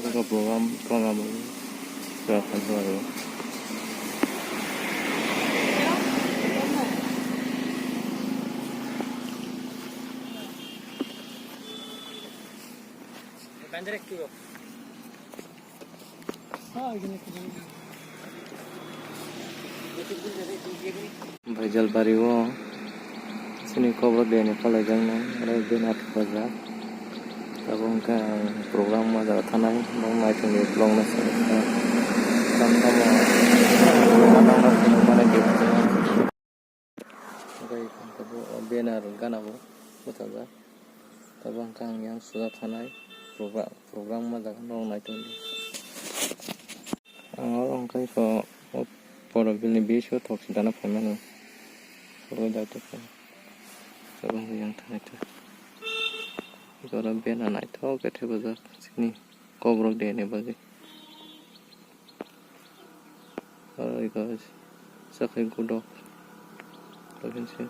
Cái program program sudah baru. Bajal bariwo sini cover dene pala jangna ada benar baza tabung ka program ma da thanai bang mai thang long na sa tam tam ma mana ke gai kan ko benar gana bo butaga tabang kang yang sudah thanai program ma da long nai thang orang kai ko poro bilni bisu thok sidana phaimano poro da to tabang yang thanai to Zora bena nai thok ke bazar sini kobrok dene bazi और guys sakai gudok provinsi